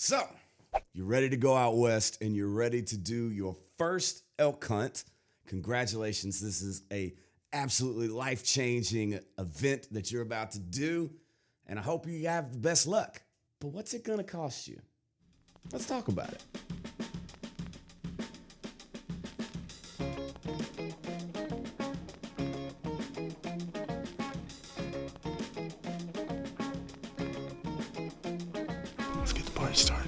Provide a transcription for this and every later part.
So, you're ready to go out west and you're ready to do your first elk hunt. Congratulations. This is a absolutely life-changing event that you're about to do, and I hope you have the best luck. But what's it gonna cost you? Let's talk about it. Let's get the party started.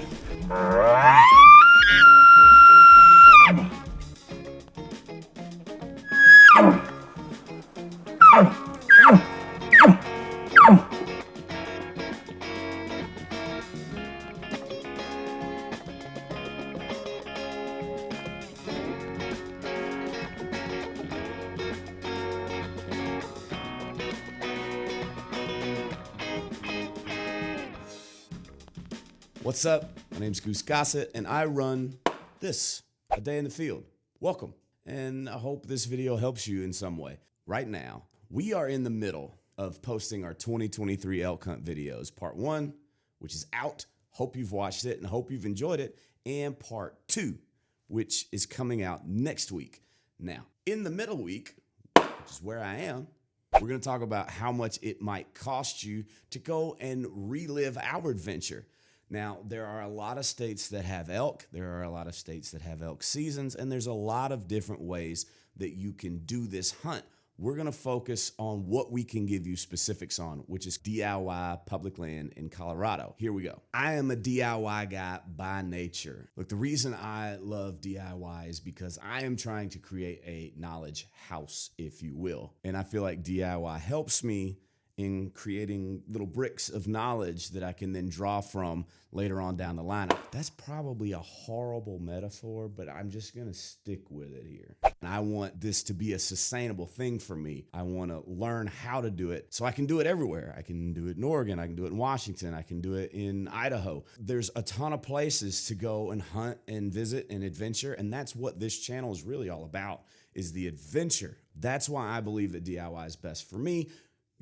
What's up? My name's Goose, and I run this, A Day in the Field. Welcome, and I hope this video helps you in some way. Right now, we are in the middle of posting our 2023 elk hunt videos. Part 1, which is out. Hope you've watched it and hope you've enjoyed it. And Part 2, which is coming out next week. Now, in the middle week, which is where I am, we're going to talk about how much it might cost you to go and relive our adventure. Now, there are a lot of states that have elk. There are a lot of states that have elk seasons, and there's a lot of different ways that you can do this hunt. We're going to focus on what we can give you specifics on, which is DIY public land in Colorado. Here we go. I am a DIY guy by nature. Look, the reason I love DIY is because I am trying to create a knowledge house, if you will. And I feel like DIY helps me in creating little bricks of knowledge that I can then draw from later on down the line. That's probably a horrible metaphor, but I'm just gonna stick with it here. And I want this to be a sustainable thing for me. I wanna learn how to do it so I can do it everywhere. I can do it in Oregon, I can do it in Washington, I can do it in Idaho. There's a ton of places to go and hunt and visit and adventure, and that's what this channel is really all about, is the adventure. That's why I believe that DIY is best for me.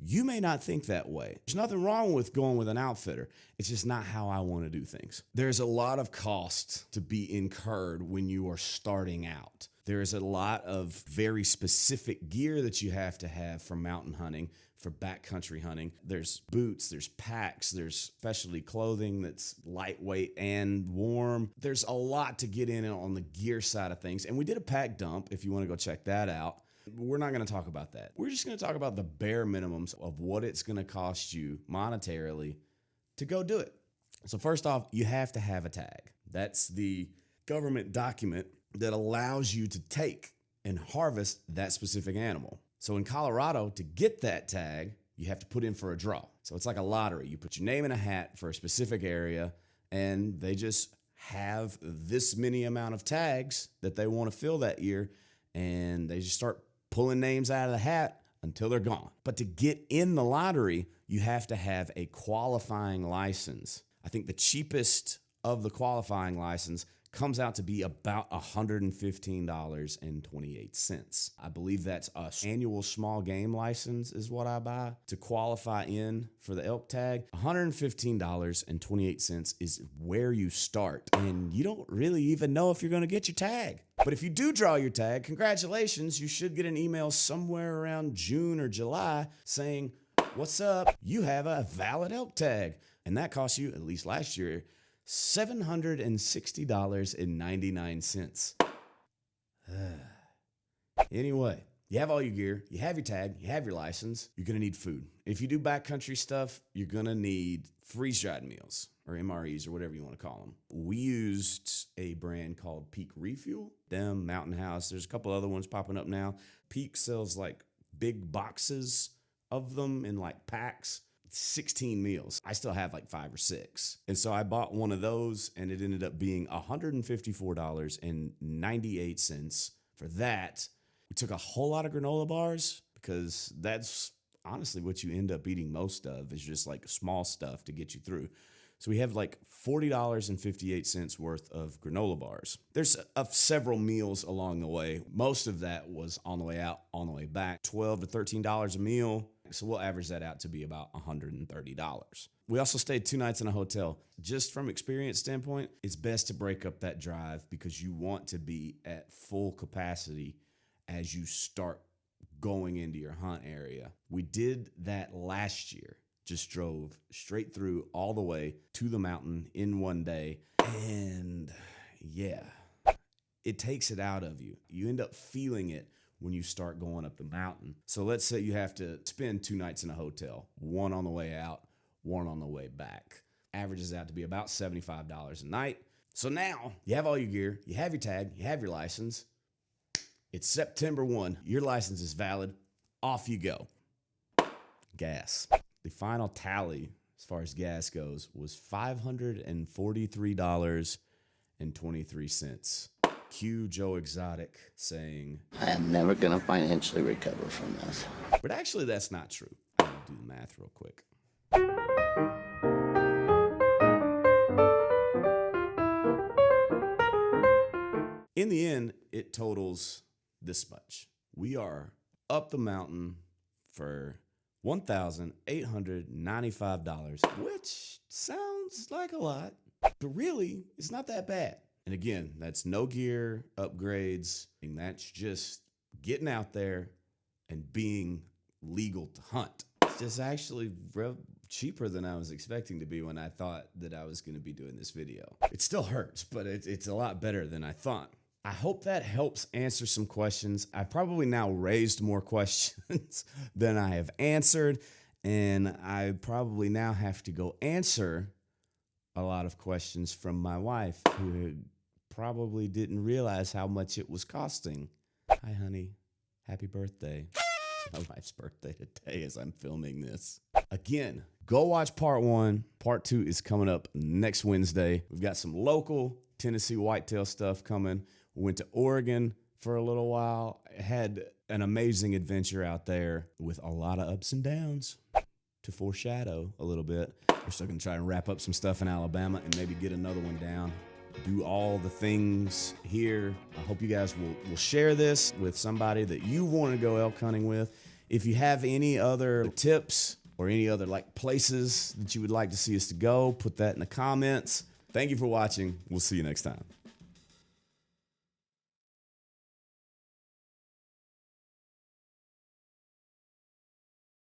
You may not think that way. There's nothing wrong with going with an outfitter. It's just not how I want to do things. There's a lot of cost to be incurred when you are starting out. There's a lot of very specific gear that you have to have for mountain hunting, for backcountry hunting. There's boots, there's packs, there's specialty clothing that's lightweight and warm. There's a lot to get in on the gear side of things. And we did a pack dump if you want to go check that out. We're not going to talk about that. We're just going to talk about the bare minimums of what it's going to cost you monetarily to go do it. So first off, you have to have a tag. That's the government document that allows you to take and harvest that specific animal. So in Colorado, to get that tag, you have to put in for a draw. So it's like a lottery. You put your name in a hat for a specific area, and they just have this many amount of tags that they want to fill that year, and they just start pulling names out of the hat until they're gone. But to get in the lottery, you have to have a qualifying license. I think the cheapest of the qualifying license comes out to be about $115.28. I believe that's an annual small game license is what I buy to qualify in for the elk tag. $115.28 is where you start, and you don't really even know if you're going to get your tag. But if you do draw your tag, congratulations, you should get an email somewhere around June or July saying, "What's up? You have a valid elk tag." And that cost you, at least last year, $760.99. Anyway, you have all your gear, you have your tag, you have your license, you're gonna need food. If you do backcountry stuff, you're gonna need freeze-dried meals, or MREs, or whatever you wanna call them. We used a brand called Peak Refuel, them, Mountain House, there's a couple other ones popping up now. Peak sells like big boxes of them in like packs. 16 meals. I still have like 5 or 6. And so I bought one of those, and it ended up being $154.98 for that. We took a whole lot of granola bars because that's honestly what you end up eating most of, is just like small stuff to get you through. So we have like $40.58 worth of granola bars. There's several meals along the way. Most of that was on the way out, on the way back, $12 to $13 a meal. So we'll average that out to be about $130. We also stayed 2 nights in a hotel. Just from experience standpoint, it's best to break up that drive because you want to be at full capacity as you start going into your hunt area. We did that last year. Just drove straight through all the way to the mountain in one day. And yeah, it takes it out of you. You end up feeling it when you start going up the mountain. So let's say you have to spend 2 nights in a hotel, one on the way out, one on the way back. Averages out to be about $75 a night. So now you have all your gear, you have your tag, you have your license. It's September 1. Your license is valid. Off you go. Gas. The final tally as far as gas goes was $543.23. Cue Joe Exotic saying, I am never going to financially recover from this. But actually, that's not true. I'm going to do the math real quick. In the end, it totals this much. We are up the mountain for $1,895, which sounds like a lot, but really, it's not that bad. And again, that's no gear, upgrades, and that's just getting out there and being legal to hunt. It's just actually cheaper than I was expecting to be when I thought that I was going to be doing this video. It still hurts, but it's a lot better than I thought. I hope that helps answer some questions. I've probably now raised more questions than I have answered, and I probably now have to go answer a lot of questions from my wife, who probably didn't realize how much it was costing. Hi, honey. Happy birthday. It's my wife's birthday today as I'm filming this. Again, go watch part 1. Part 2 is coming up next Wednesday. We've got some local Tennessee whitetail stuff coming. We went to Oregon for a little while. Had an amazing adventure out there with a lot of ups and downs. To foreshadow a little bit, we're still gonna try and wrap up some stuff in Alabama and maybe get another one down. Do all the things here. I hope you guys will share this with somebody that you want to go elk hunting with. If you have any other tips or any other places that you would like to see us to go, put that in the comments. Thank you for watching. We'll see you next time.